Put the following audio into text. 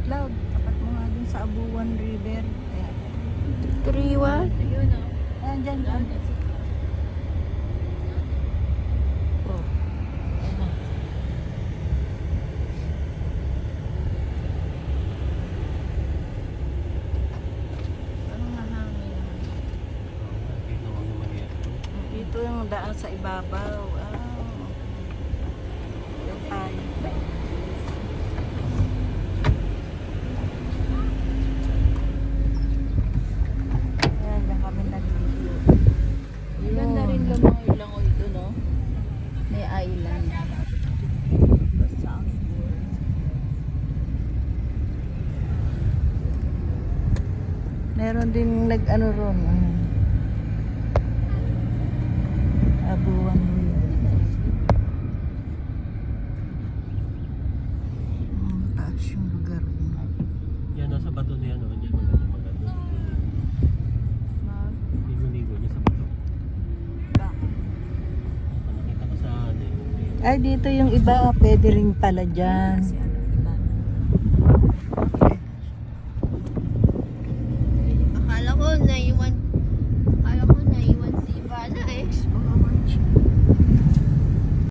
Cloud, tapat mo nga dun sa Abuan River. Ayan. 3-1? Ayun o. Ayan, dyan, dyan. Oh. Ayun na. Parang mahangin naman. Dito yung daan sa ibabaw. Yan tayo. Ayan, dyan kami nag-video. Maganda rin lumangoy-langoy doon, no? May island. Meron din nag-ano ron. Abuan River. Taas yung lugar. Yan, nasa bato na yan. Diyan maganda. Ligo-ligo niya sa bato. Nakita ko sa ano yung Ay, dito yung iba. Pwede rin pala dyan. Akala ko naiwan